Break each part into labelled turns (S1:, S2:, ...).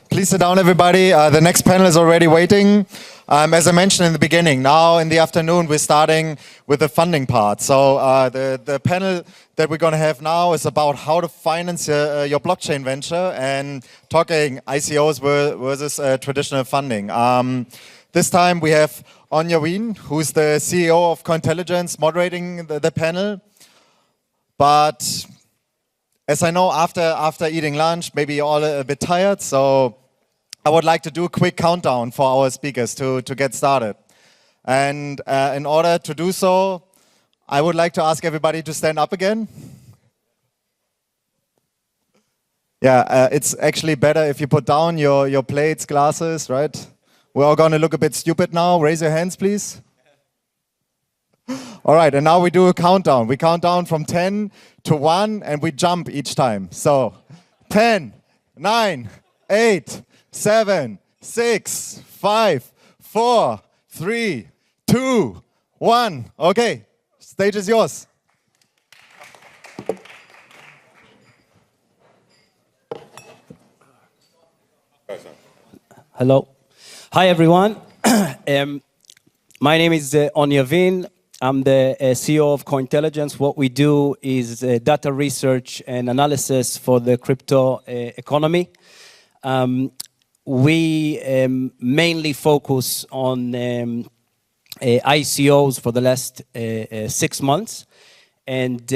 S1: Please sit down, everybody. The next panel is already waiting. As I mentioned in the beginning, now in the afternoon, we're starting with the funding part. So the panel that we're going to have now is about how to finance your blockchain venture and talking ICOs versus traditional funding. This time we have Yavin, who's the CEO of Cointelligence, moderating the panel. But as I know, after eating lunch, maybe you're all a bit tired, so I would like to do a quick countdown for our speakers to get started. And in order to do so, I would like to ask everybody to stand up again. Yeah, it's actually better if you put down your plates, glasses, right? We're all going to look a bit stupid now. Raise your hands, please. All right, and now we do a countdown. We count down from 10 to 1, and we jump each time. So 10, 9, 8, 7, 6, 5, 4, 3, 2, 1. Okay, stage is yours.
S2: Hello. Hi, everyone. My name is Yavin. I'm the CEO of Cointelligence. What we do is data research and analysis for the crypto economy. We mainly focus on ICOs for the last 6 months. And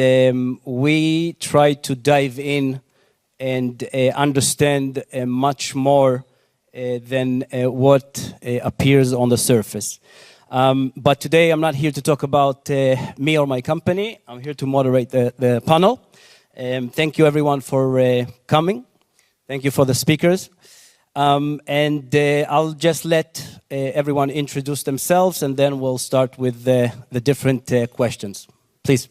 S2: we try to dive in and understand much more than what appears on the surface. But today I'm not here to talk about me or my company. I'm here to moderate the panel. Thank you everyone for coming. Thank you for the speakers. And I'll just let everyone introduce themselves, and then we'll start with the different questions. Please.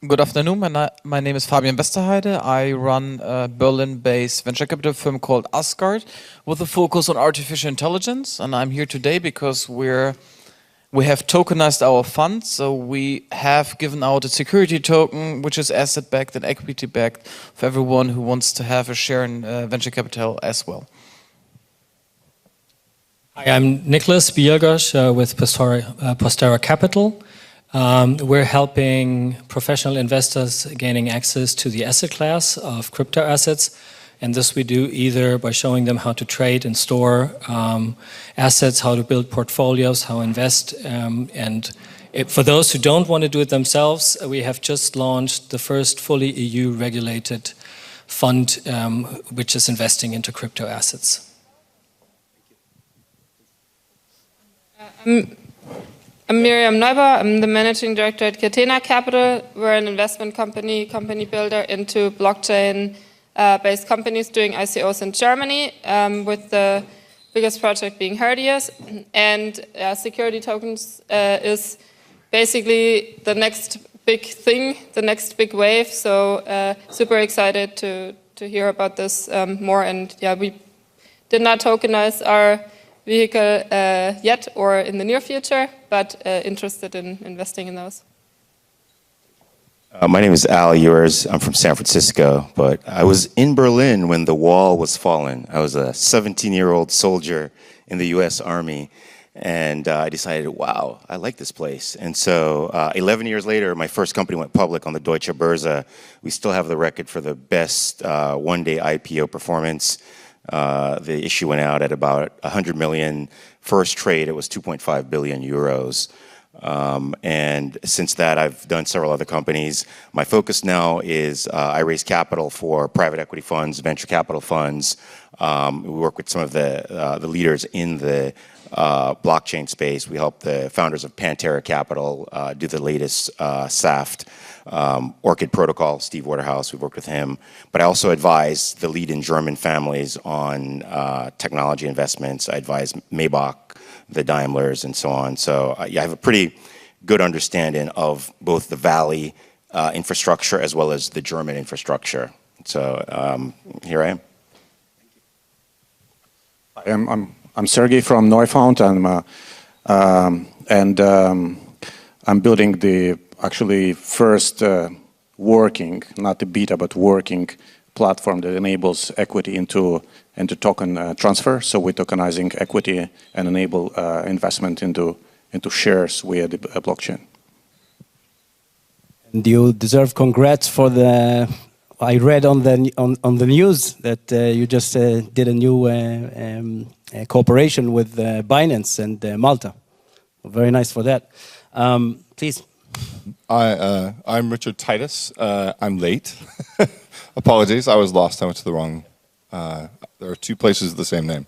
S3: Good afternoon. My name is Fabian Westerheide. I run a Berlin-based venture capital firm called Asgard with a focus on artificial intelligence. And I'm here today because we have tokenized our funds. So we have given out a security token, which is asset-backed and equity-backed for everyone who wants to have a share in venture capital as well.
S4: Hi, I'm Nicolas Biagosh with Postera Capital. We're helping professional investors gaining access to the asset class of crypto assets. And this we do either by showing them how to trade and store assets, how to build portfolios, how to invest. For those who don't want to do it themselves, we have just launched the first fully EU-regulated fund, which is investing into crypto assets.
S5: I'm Miriam Neuber. I'm the managing director at Catena Capital. We're an investment company builder into blockchain-based companies doing ICOs in Germany, with the biggest project being Herdius. And security tokens is basically the next big thing, the next big wave. So super excited to hear about this more. And yeah, we did not tokenize our vehicle yet or in the near future, but interested in investing in those.
S6: My name is Al Ewers. I'm from San Francisco, but I was in Berlin when the wall was fallen. I was a 17-year-old soldier in the US Army, and I decided, wow, I like this place. And so 11 years later, my first company went public on the Deutsche Börse. We still have the record for the best one-day IPO performance. The issue went out at about 100 million. First trade, it was 2.5 billion euros. And since that, I've done several other companies. My focus now is I raise capital for private equity funds, venture capital funds. We work with some of the leaders in the blockchain space. We help the founders of Pantera Capital do the latest SAFT. Orchid Protocol, Steve Waterhouse, we've worked with him. But I also advise the lead in German families on technology investments. I advise Maybach, the Daimlers, and so on. So yeah, I have a pretty good understanding of both the Valley infrastructure as well as the German infrastructure. So here I am.
S7: I'm Sergey from Neufund. I'm I'm building the actually first working, not the beta, but working platform that enables equity into token transfer. So we're tokenizing equity and enable investment into shares via the blockchain. And
S2: you deserve congrats for the. I read on the news that you just did a new cooperation with Binance and Malta. Very nice for that. Please.
S8: I'm Richard Titus. I'm late. Apologies, I was lost. I went to the wrong. There are two places with the same name.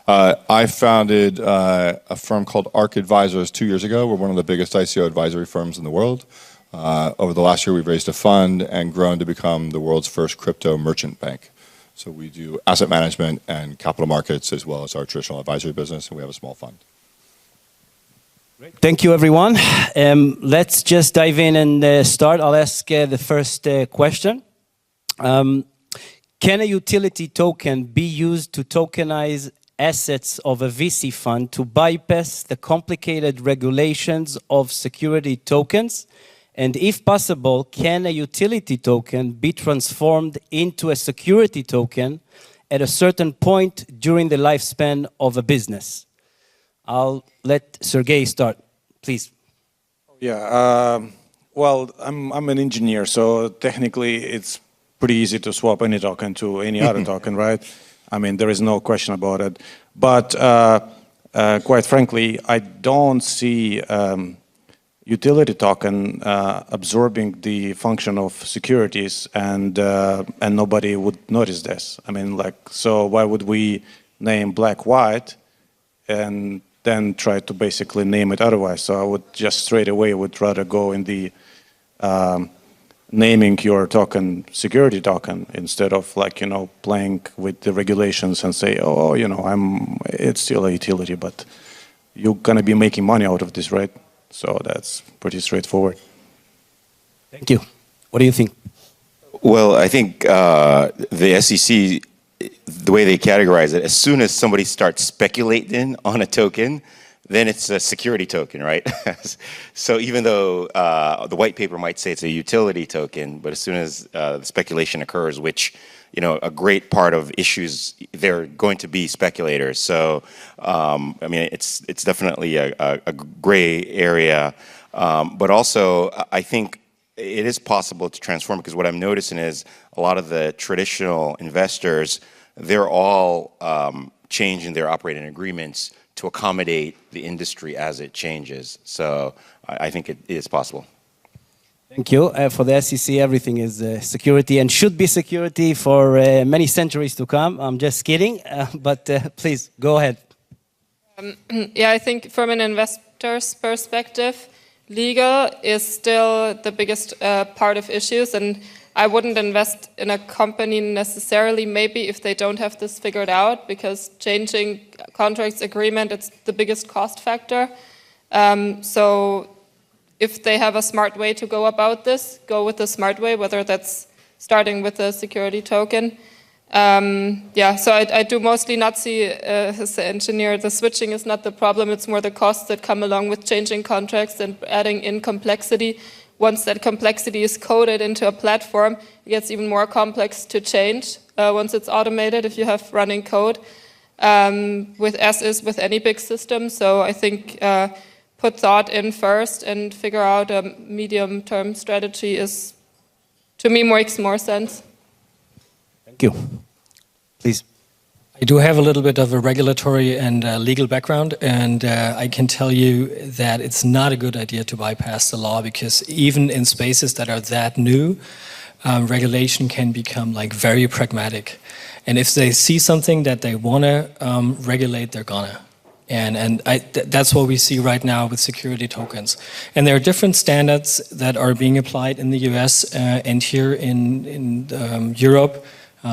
S8: I founded a firm called ARC Advisors 2 years ago. We're one of the biggest ICO advisory firms in the world. Over the last year, we've raised a fund and grown to become the world's first crypto merchant bank. So we do asset management and capital markets as well as our traditional advisory business, and we have a small fund.
S2: Thank you, everyone. Let's just dive in and start. I'll ask the first question. Can a utility token be used to tokenize assets of a VC fund to bypass the complicated regulations of security tokens? And if possible, can a utility token be transformed into a security token at a certain point during the lifespan of a business? I'll let Sergey start, please.
S7: Yeah, well, I'm an engineer, so technically it's pretty easy to swap any token to any other token, right? I mean, there is no question about it. But quite frankly, I don't see utility token absorbing the function of securities, and nobody would notice this. I mean, like, so why would we name black white and then try to basically name it otherwise? So I would just straight away would rather go in the naming your token security token instead of, like, you know, playing with the regulations and say, oh, you know, it's still a utility, but you're gonna be making money out of this, right? So that's pretty straightforward.
S2: Thank you. What do you think?
S6: Well, I think the SEC, the way they categorize it, as soon as somebody starts speculating on a token, then it's a security token, right? So even though the white paper might say it's a utility token, but as soon as the speculation occurs, which, you know, a great part of issues, they're going to be speculators. So, I mean, it's definitely a gray area. But also, I think it is possible to transform, because what I'm noticing is a lot of the traditional investors, they're all changing their operating agreements to accommodate the industry as it changes. So I think it is possible.
S2: Thank you. For the SEC, everything is security and should be security for many centuries to come. I'm just kidding, but please, go ahead.
S5: Yeah, I think from an investor's perspective, legal is still the biggest part of issues, and I wouldn't invest in a company necessarily, maybe if they don't have this figured out, because changing contracts agreement, it's the biggest cost factor. So if they have a smart way to go about this, go with the smart way, whether that's starting with a security token. Yeah, so I do mostly not see, as an engineer, the switching is not the problem, it's more the costs that come along with changing contracts and adding in complexity. Once that complexity is coded into a platform, it gets even more complex to change once it's automated if you have running code, as is with any big system. So I think put thought in first and figure out a medium-term strategy is, to me, makes more sense.
S2: Thank you. Please.
S4: I do have a little bit of a regulatory and legal background, and I can tell you that it's not a good idea to bypass the law, because even in spaces that are that new, regulation can become like very pragmatic. And if they see something that they want to regulate, they're gonna. And that's what we see right now with security tokens. And there are different standards that are being applied in the US and here in Europe.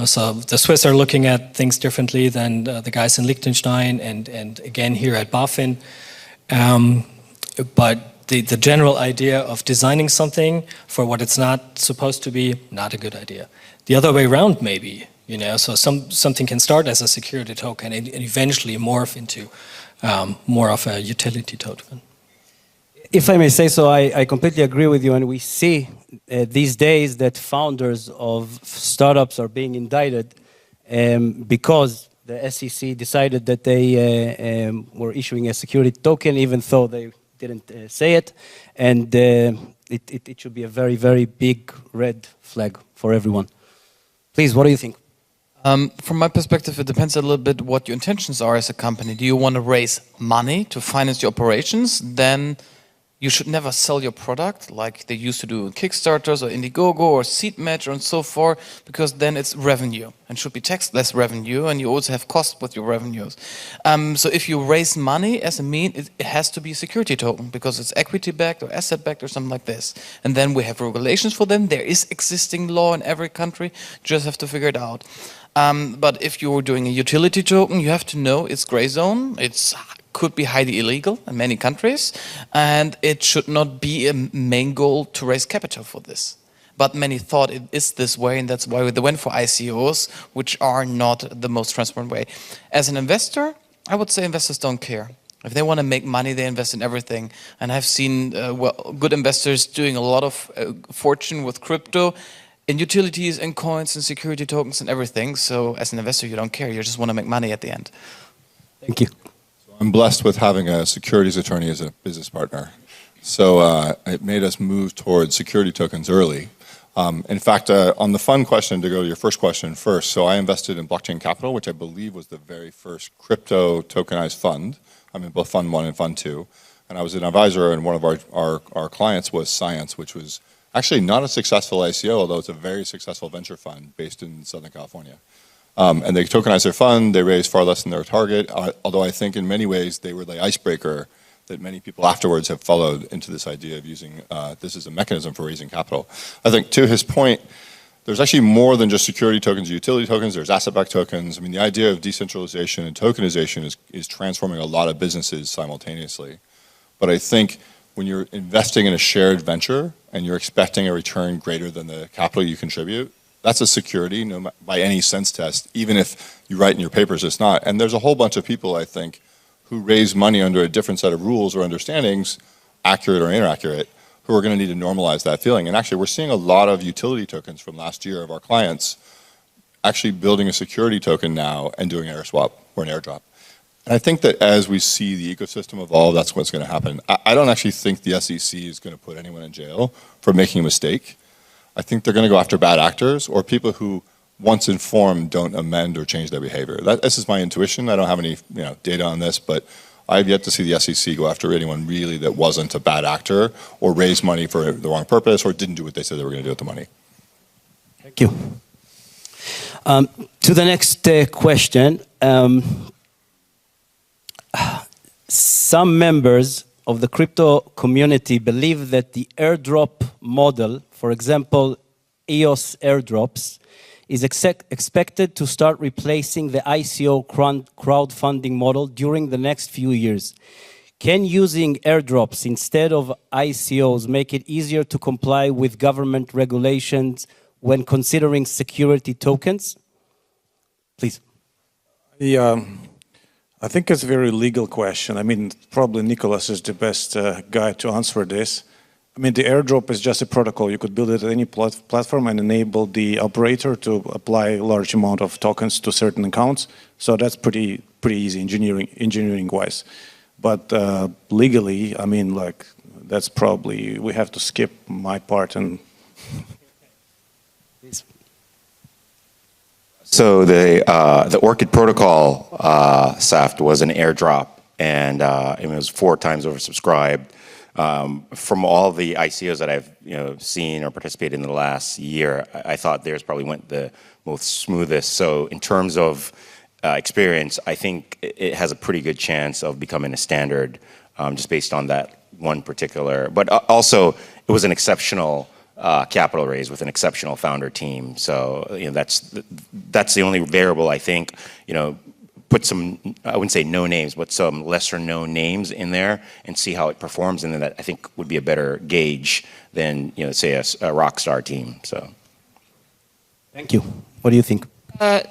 S4: So the Swiss are looking at things differently than the guys in Liechtenstein and again here at BaFin. But the general idea of designing something for what it's not supposed to be, not a good idea. The other way around maybe, you know, so something can start as a security token and eventually morph into more of a utility token.
S2: If I may say so, I completely agree with you, and we see these days that founders of startups are being indicted because the SEC decided that they were issuing a security token, even though they didn't say it, and it should be a very, very big red flag for everyone. Please, what do you think?
S3: From my perspective, it depends a little bit what your intentions are as a company. Do you want to raise money to finance your operations? Then you should never sell your product like they used to do in Kickstarters or Indiegogo or Seed Match and so forth, because then it's revenue and should be taxed less revenue, and you also have costs with your revenues. So if you raise money as a mean, it has to be a security token because it's equity backed or asset backed or something like this. And then we have regulations for them. There is existing law in every country. Just have to figure it out. But if you're doing a utility token, you have to know it's gray zone. It's could be highly illegal in many countries, and it should not be a main goal to raise capital for this. But many thought it is this way, and that's why they went for ICOs, which are not the most transparent way. As an investor, I would say investors don't care. If they want to make money, they invest in everything. And I've seen good investors doing a lot of fortune with crypto, in utilities, in coins, and security tokens, and everything. So as an investor, you don't care. You just want to make money at the end.
S2: Thank you.
S8: I'm blessed with having a securities attorney as a business partner. So it made us move towards security tokens early. In fact, on the fund question, to go to your first question first, so I invested in Blockchain Capital, which I believe was the very first crypto tokenized fund. I'm in both Fund 1 and Fund 2. And I was an advisor, and one of our clients was Science, which was actually not a successful ICO, although it's a very successful venture fund based in Southern California. And they tokenized their fund, they raised far less than their target, although I think in many ways they were the icebreaker that many people afterwards have followed into this idea of using this as a mechanism for raising capital. I think to his point, there's actually more than just security tokens, utility tokens, there's asset-backed tokens. I mean, the idea of decentralization and tokenization is transforming a lot of businesses simultaneously. But I think when you're investing in a shared venture and you're expecting a return greater than the capital you contribute, that's a security by any sense test, even if you write in your papers it's not. And there's a whole bunch of people, I think, who raise money under a different set of rules or understandings, accurate or inaccurate, who are going to need to normalize that feeling. And actually, we're seeing a lot of utility tokens from last year of our clients actually building a security token now and doing an air swap or an airdrop. And I think that as we see the ecosystem evolve, that's what's going to happen. I don't actually think the SEC is going to put anyone in jail for making a mistake. I think they're going to go after bad actors or people who, once informed, don't amend or change their behavior. This is my intuition. I don't have any data on this, but I've yet to see the SEC go after anyone really that wasn't a bad actor or raised money for the wrong purpose or didn't do what they said they were going to do with the money.
S2: Thank you. To the next question. Some members of the crypto community believe that the airdrop model, for example, EOS airdrops, is expected to start replacing the ICO crowdfunding model during the next few years. Can using airdrops instead of ICOs make it easier to comply with government regulations when considering security tokens? Please.
S7: I think it's a very legal question. I mean, probably Nicolas is the best guy to answer this. I mean, the airdrop is just a protocol. You could build it at any platform and enable the operator to apply a large amount of tokens to certain accounts. So that's pretty easy engineering-wise. But legally, I mean, like, that's probably, we have to skip my part and...
S6: So the Orchid protocol, SAFT, was an airdrop, and it was 4 times oversubscribed. From all the ICOs that I've seen or participated in the last year, I thought theirs probably went the most smoothest. So in terms of experience, I think it has a pretty good chance of becoming a standard, just based on that one particular. But also, it was an exceptional capital raise with an exceptional founder team. So that's the only variable I think. Put some, I wouldn't say no names, but some lesser known names in there and see how it performs, and then that I think would be a better gauge than say a rock star team. So,
S2: thank you. What do you think?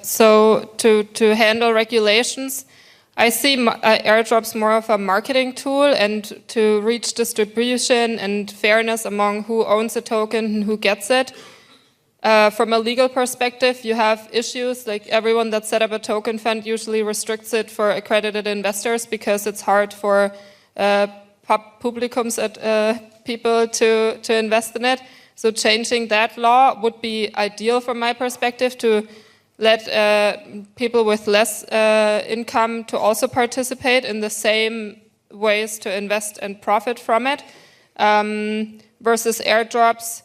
S5: So to handle regulations, I see airdrops more of a marketing tool and to reach distribution and fairness among who owns a token and who gets it. From a legal perspective, you have issues like everyone that set up a token fund usually restricts it for accredited investors because it's hard for publicums at people to invest in it. So changing that law would be ideal from my perspective to let people with less income to also participate in the same ways to invest and profit from it. Versus airdrops,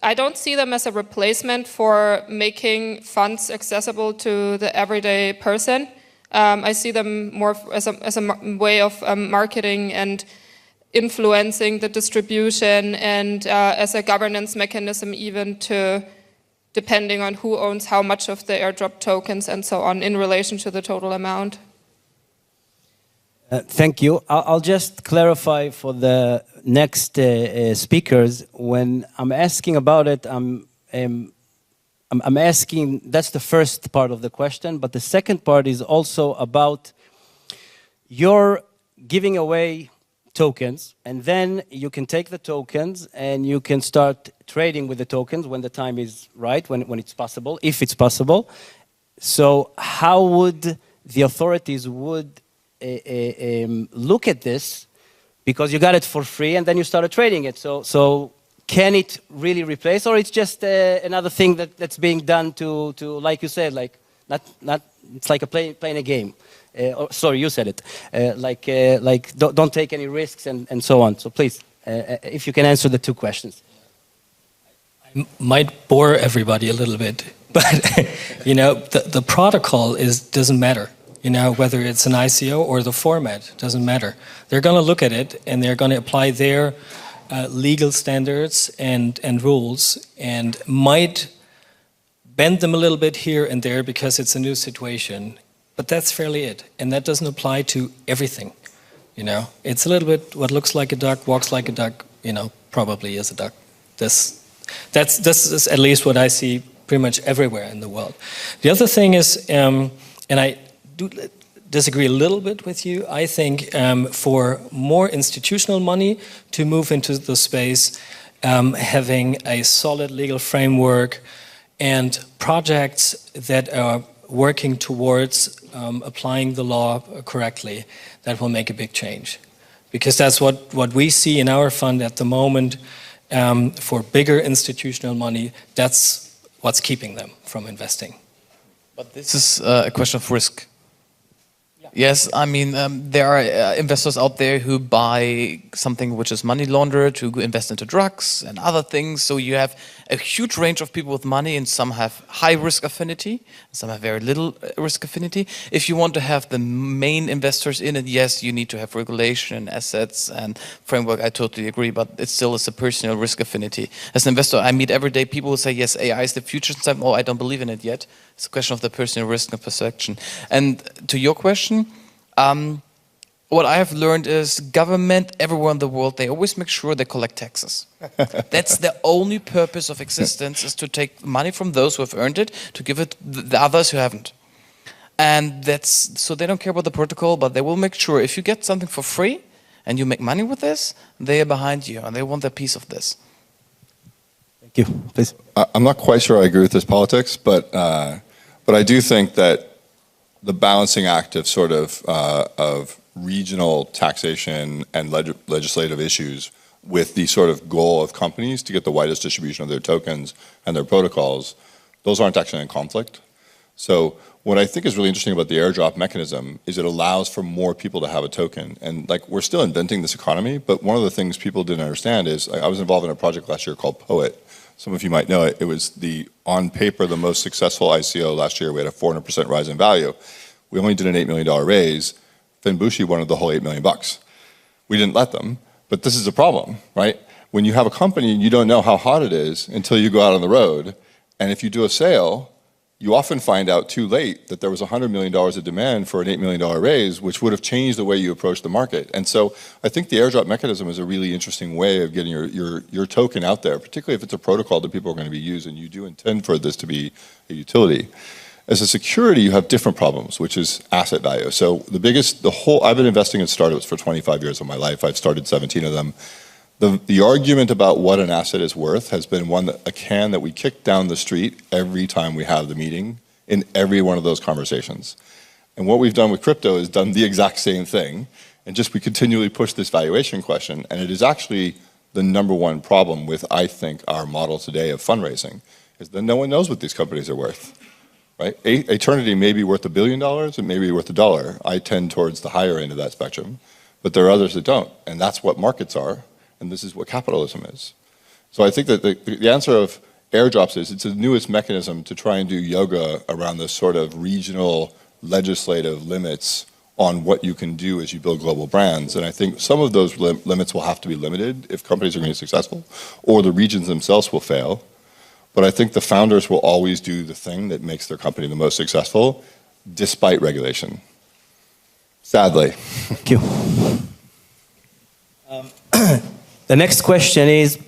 S5: I don't see them as a replacement for making funds accessible to the everyday person. I see them more as a way of marketing and influencing the distribution and as a governance mechanism even to depending on who owns how much of the airdrop tokens and so on in relation to the total amount.
S2: Thank you. I'll just clarify for the next speakers. When I'm asking about it, I'm asking, that's the first part of the question, but the second part is also about your giving away tokens, and then you can take the tokens and you can start trading with the tokens when the time is right, when it's possible, if it's possible. So how would the authorities look at this? Because you got it for free and then you started trading it. So can it really replace, or it's just another thing that's being done to like you said, like not it's like playing a game. Sorry, you said it. Like don't take any risks and so on. So please, if you can answer the two questions.
S4: I might bore everybody a little bit, but you know the protocol doesn't matter. You know, whether it's an ICO or the format, doesn't matter. They're going to look at it and they're going to apply their legal standards and rules, and might bend them a little bit here and there because it's a new situation. But that's fairly it. And that doesn't apply to everything. You know, it's a little bit what looks like a duck, walks like a duck, you know, probably is a duck. This is at least what I see pretty much everywhere in the world. The other thing is, and I do disagree a little bit with you. I think for more institutional money to move into the space, having a solid legal framework and projects that are working towards applying the law correctly, that will make a big change. Because that's what we see in our fund at the moment. For bigger institutional money, that's what's keeping them from investing.
S3: But this is a question of risk. Yes, I mean, there are investors out there who buy something which is money laundered, who invest into drugs and other things. So you have a huge range of people with money, and some have high risk affinity, some have very little risk affinity. If you want to have the main investors in it, yes, you need to have regulation and assets and framework. I totally agree, but it still is a personal risk affinity. As an investor, I meet every day people who say, yes, AI is the future. And oh, I don't believe in it yet. It's a question of the personal risk and perception. And to your question, what I have learned is government everywhere in the world, they always make sure they collect taxes. That's the only purpose of existence, is to take money from those who have earned it, to give it to the others who haven't. And that's, so they don't care about the protocol, but they will make sure if you get something for free and you make money with this, they are behind you and they want a piece of this.
S2: Thank you. Please.
S8: I'm not quite sure I agree with this politics, but I do think that the balancing act of sort of regional taxation and legislative issues with the sort of goal of companies to get the widest distribution of their tokens and their protocols, those aren't actually in conflict. So what I think is really interesting about the airdrop mechanism is it allows for more people to have a token. And like, we're still inventing this economy, but one of the things people didn't understand is, I was involved in a project last year called Poet. Some of you might know it. It was on paper, the most successful ICO last year. We had a 400% rise in value. We only did an $8 million raise. Finn Bushi wanted the whole $8 million. We didn't let them, but this is a problem, right? When you have a company, you don't know how hot it is until you go out on the road. And if you do a sale, you often find out too late that there was $100 million of demand for an $8 million raise, which would have changed the way you approach the market. And so I think the airdrop mechanism is a really interesting way of getting your token out there, particularly if it's a protocol that people are going to be using. You do intend for this to be a utility. As a security, you have different problems, which is asset value. So I've been investing in startups for 25 years of my life. I've started 17 of them. The argument about what an asset is worth has been a can that we kick down the street every time we have the meeting in every one of those conversations. And what we've done with crypto is done the exact same thing, and we continually push this valuation question, and it is actually the number one problem with, I think, our model today of fundraising, is that no one knows what these companies are worth. Right? Eternity may be worth $1 billion, it may be worth $1. I tend towards the higher end of that spectrum, but there are others that don't, and that's what markets are, and this is what capitalism is. So I think that the answer of airdrops is it's the newest mechanism to try and do yoga around this sort of regional legislative limits on what you can do as you build global brands. And I think some of those limits will have to be limited if companies are going to be successful, or the regions themselves will fail. But I think the founders will always do the thing that makes their company the most successful, despite regulation. Sadly.
S2: Thank you. The next question is,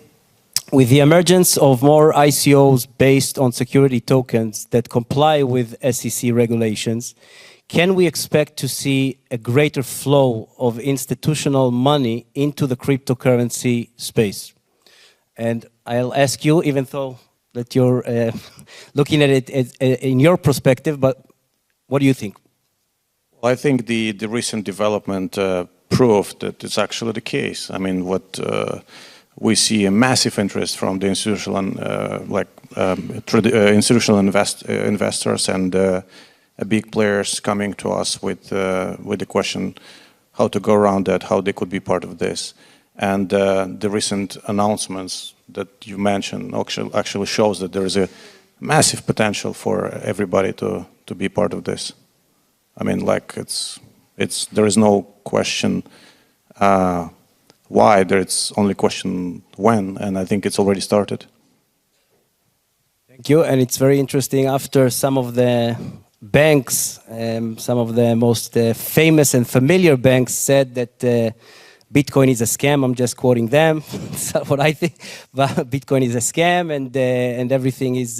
S2: with the emergence of more ICOs based on security tokens that comply with SEC regulations, can we expect to see a greater flow of institutional money into the cryptocurrency space? And I'll ask you, even though that you're looking at it in your perspective, but what do you think?
S7: Well, I think the recent development proved that it's actually the case. I mean, we see a massive interest from the institutional, institutional investors and big players coming to us with the question how to go around that, how they could be part of this. And the recent announcements that you mentioned actually shows that there is a massive potential for everybody to be part of this. I mean, like there is no question why, there's only question when, and I think it's already started.
S2: Thank you, and it's very interesting after some of the banks, some of the most famous and familiar banks said that Bitcoin is a scam. I'm just quoting them. That's what I think. But Bitcoin is a scam, and everything is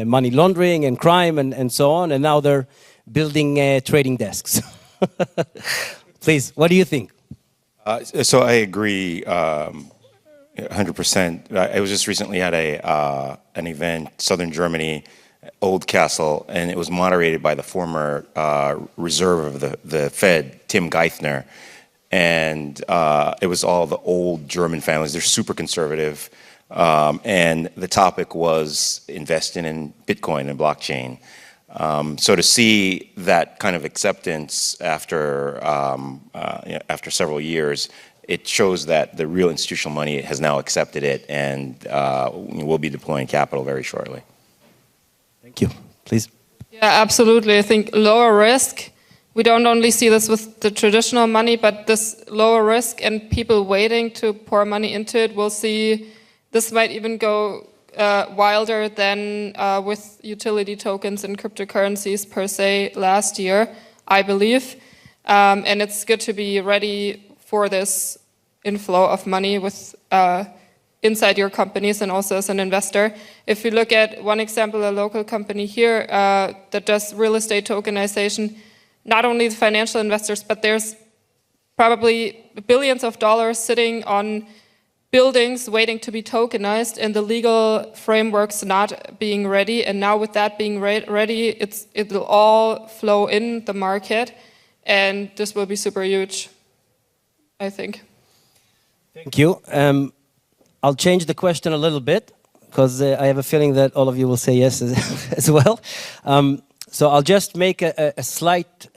S2: money laundering and crime and so on. And now they're building trading desks. Please, what do you think?
S6: So I agree 100%. I was just recently at an event, Southern Germany, Old Castle, and it was moderated by the former reserve of the Fed, Tim Geithner. And it was all the old German families. They're super conservative. And the topic was investing in Bitcoin and blockchain. So to see that kind of acceptance after several years, it shows that the real institutional money has now accepted it, and we'll be deploying capital very shortly.
S2: Thank you. Please.
S5: Yeah, absolutely. I think lower risk. We don't only see this with the traditional money, but this lower risk and people waiting to pour money into it. We'll see this might even go wilder than with utility tokens and cryptocurrencies per se last year, I believe. And it's good to be ready for this inflow of money with inside your companies and also as an investor. If you look at one example, a local company here that does real estate tokenization, not only the financial investors, but there's probably billions of dollars sitting on buildings waiting to be tokenized and the legal frameworks not being ready. And now with that being ready, it will all flow in the market, and this will be super huge, I think.
S2: Thank you. I'll change the question a little bit because I have a feeling that all of you will say yes as well. So I'll just make a slight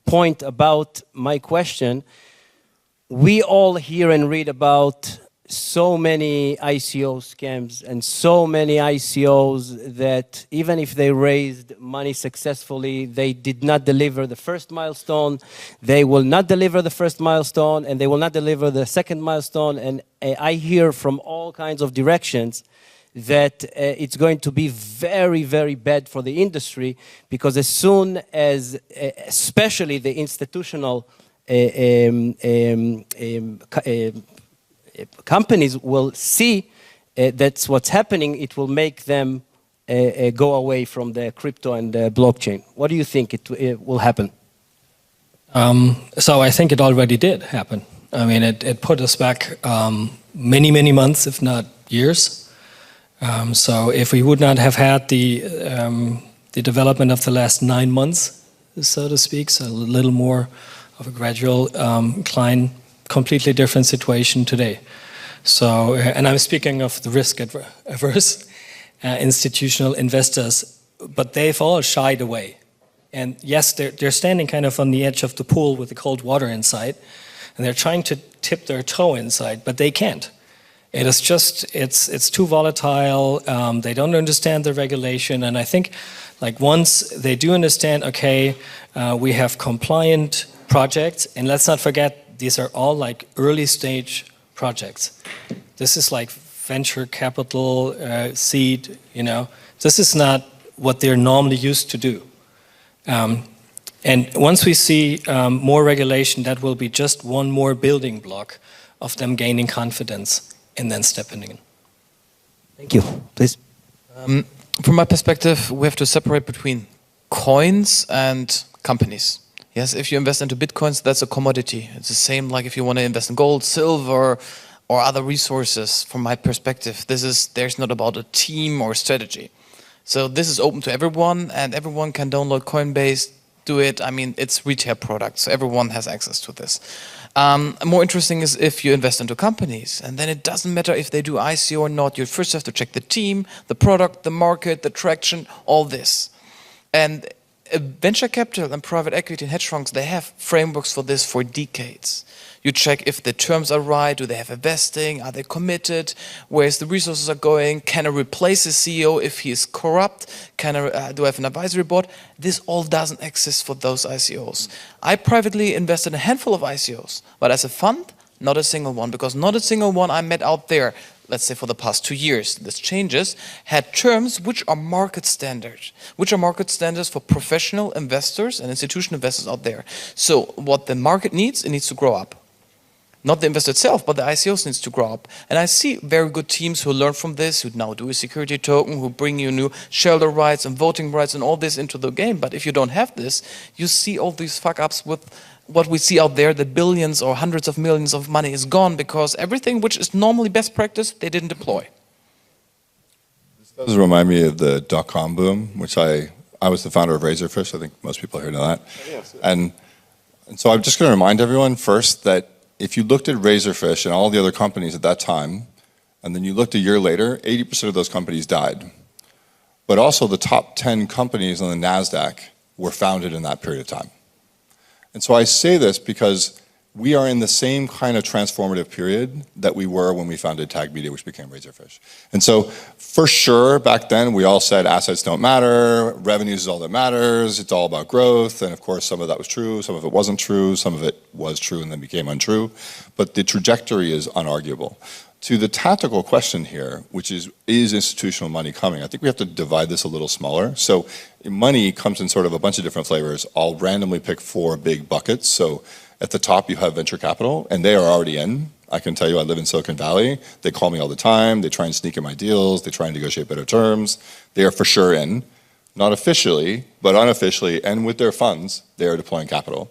S2: point about my question. We all hear and read about so many ICO scams and so many ICOs that even if they raised money successfully, they did not deliver the first milestone, they will not deliver the first milestone, and they will not deliver the second milestone. And I hear from all kinds of directions that it's going to be very, very bad for the industry, because as soon as, especially the institutional companies will see that's what's happening, it will make them go away from the crypto and the blockchain? What do you think it will happen?
S4: So I think it already did happen. I mean, it put us back many, many months, if not years. So if we would not have had the development of the last 9 months, so to speak, so a little more of a gradual decline, completely different situation today. So, and I'm speaking of the risk-averse institutional investors, but they've all shied away. And yes, they're standing kind of on the edge of the pool with the cold water inside, and they're trying to tip their toe inside, but they can't. It is just, it's too volatile, they don't understand the regulation, and I think like once they do understand, okay, we have compliant projects, and let's not forget, these are all like early stage projects. This is like venture capital, seed, you know. This is not what they're normally used to do. And once we see more regulation, that will be just one more building block of them gaining confidence and then stepping in.
S2: Thank you. Please.
S3: From my perspective, we have to separate between coins and companies. Yes, if you invest into bitcoins, that's a commodity. It's the same like if you want to invest in gold, silver, or other resources. From my perspective, there's not about a team or strategy. So this is open to everyone, and everyone can download Coinbase, do it. I mean, it's retail products, so everyone has access to this. More interesting is if you invest into companies, and then it doesn't matter if they do ICO or not. You first have to check the team, the product, the market, the traction, all this. And venture capital and private equity and hedge funds, they have frameworks for this for decades. You check if the terms are right, do they have investing, are they committed, where's the resources are going, can I replace the CEO if he is corrupt, do I have an advisory board? This all doesn't exist for those ICOs. I privately invested in a handful of ICOs, but as a fund, not a single one, because not a single one I met out there, let's say for the past 2 years, this changes, had terms which are market standard, which are market standards for professional investors and institutional investors out there. So what the market needs, it needs to grow up. Not the investor itself, but the ICOs needs to grow up. And I see very good teams who learn from this, who now do a security token, who bring you new shareholder rights and voting rights and all this into the game. But if you don't have this, you see all these fuck-ups with what we see out there, that billions or hundreds of millions of money is gone because everything which is normally best practice, they didn't deploy.
S8: This does remind me of the dot-com boom, which I was the founder of Razorfish. I think most people here know that. Yes. And so I'm just going to remind everyone first that if you looked at Razorfish and all the other companies at that time, and then you looked a year later, 80% of those companies died. But also the top 10 companies on the NASDAQ were founded in that period of time. And so I say this because we are in the same kind of transformative period that we were when we founded Tag Media, which became Razorfish. And so for sure, back then, we all said assets don't matter, revenues is all that matters, it's all about growth, and of course some of that was true, some of it wasn't true, some of it was true and then became untrue, but the trajectory is unarguable. To the tactical question here, which is institutional money coming? I think we have to divide this a little smaller. So money comes in sort of a bunch of different flavors. I'll randomly pick 4 big buckets. So at the top, you have venture capital, and they are already in. I can tell you, I live in Silicon Valley. They call me all the time. They try and sneak in my deals. They try and negotiate better terms. They are for sure in. Not officially, but unofficially, and with their funds, they are deploying capital.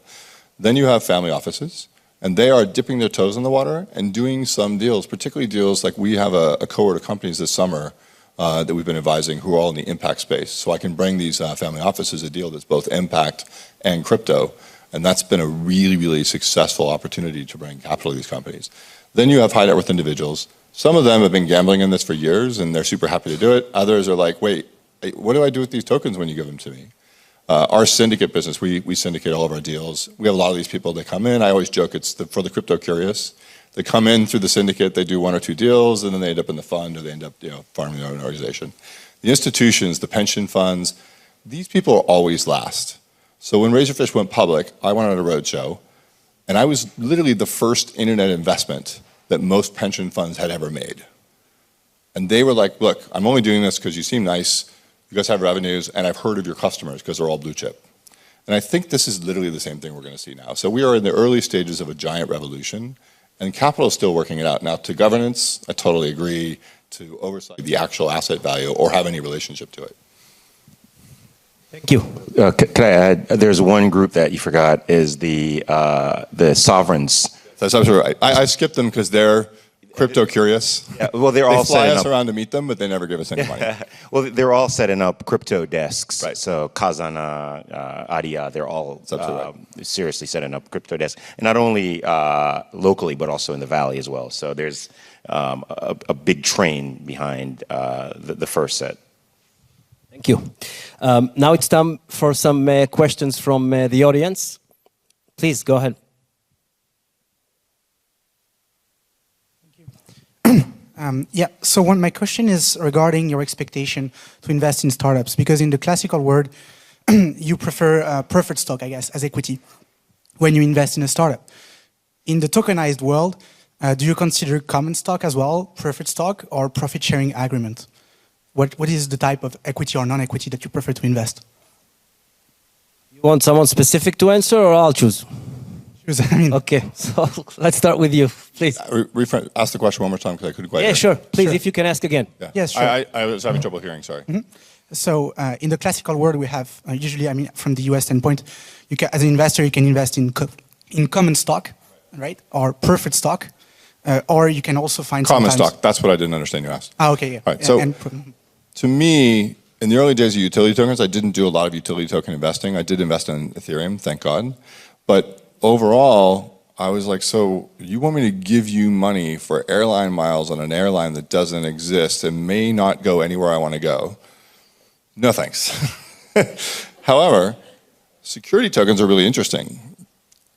S8: Then you have family offices, and they are dipping their toes in the water and doing some deals, particularly deals like we have a cohort of companies this summer that we've been advising who are all in the impact space. So I can bring these family offices a deal that's both impact and crypto. And that's been a really, really successful opportunity to bring capital to these companies. Then you have high net worth individuals. Some of them have been gambling in this for years and they're super happy to do it. Others are like, wait, what do I do with these tokens when you give them to me? Our syndicate business, we syndicate all of our deals. We have a lot of these people that come in. I always joke it's for the crypto curious. They come in through the syndicate, they do 1 or 2 deals, and then they end up in the fund or they end up farming their own organization. The institutions, the pension funds, these people always last. So when Razorfish went public, I went on a roadshow, and I was literally the first internet investment that most pension funds had ever made. And they were like, look, I'm only doing this because you seem nice, you guys have revenues, and I've heard of your customers because they're all blue chip. And I think this is literally the same thing we're going to see now. So we are in the early stages of a giant revolution, and capital is still working it out. Now, to governance, I totally agree. to oversight the actual asset value or have any relationship to it.
S2: Thank you.
S6: Could I add? There's one group that you forgot is the sovereigns.
S8: That's absolutely right. I skipped them because they're crypto curious.
S6: Yeah, well, they're
S8: they
S6: all
S8: fly
S6: setting
S8: us
S6: up
S8: around to meet them, but they never give us any money.
S6: Well, they're all setting up crypto desks.
S8: Right.
S6: So Kazana, Adia, they're all
S8: right.
S6: seriously setting up crypto desks, and not only locally but also in the valley as well. So there's a big train behind the first set.
S2: Thank you. Now it's time for some questions from the audience. Please go ahead.
S9: So my question is regarding your expectation to invest in startups, because in the classical world, you prefer preferred stock, I guess, as equity when you invest in a startup. In the tokenized world, do you consider common stock as well, preferred stock, or profit sharing agreement? What is the type of equity or non-equity that you prefer to invest?
S2: You want someone specific to answer, or I'll choose? Okay, so let's start with you, please.
S8: Ask the question one more time because I couldn't quite hear.
S2: Yeah, sure. Please, if you can ask again.
S8: Yeah.
S9: Yes, sure.
S8: I was having trouble hearing, sorry.
S9: So in the classical world, we have usually, from the US standpoint, as an investor, you can invest in common stock, right, or preferred stock, or you can also find
S8: common stock. That's what I didn't understand you asked.
S9: Okay, yeah.
S8: All right, so to me, in the early days of utility tokens, I didn't do a lot of utility token investing. I did invest in Ethereum, thank God, but overall, I was like, so you want me to give you money for airline miles on an airline that doesn't exist and may not go anywhere I want to go? No thanks. However, security tokens are really interesting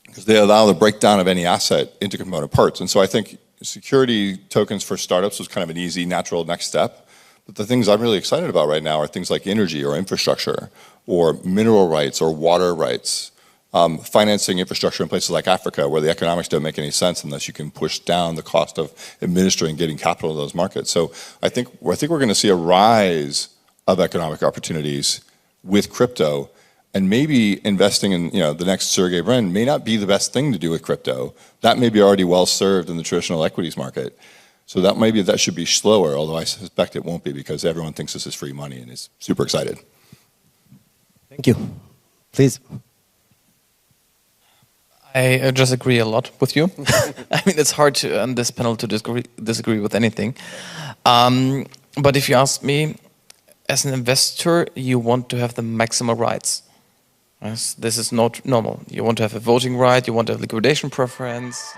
S8: because they allow the breakdown of any asset into component parts. And so I think security tokens for startups was kind of an easy, natural next step. But the things I'm really excited about right now are things like energy or infrastructure or mineral rights or water rights. Financing infrastructure in places like Africa where the economics don't make any sense unless you can push down the cost of administering, getting capital to those markets. So I think we're going to see a rise of economic opportunities with crypto, and maybe investing in the next Sergey Brin may not be the best thing to do with crypto. That may be already well served in the traditional equities market. So that should be slower, although I suspect it won't be because everyone thinks this is free money and is super excited.
S2: Thank you. Please.
S3: I just agree a lot with you. It's hard on this panel to disagree with anything. But if you ask me, as an investor, you want to have the maximal rights. Yes, this is not normal. You want to have a voting right, you want to have liquidation preference,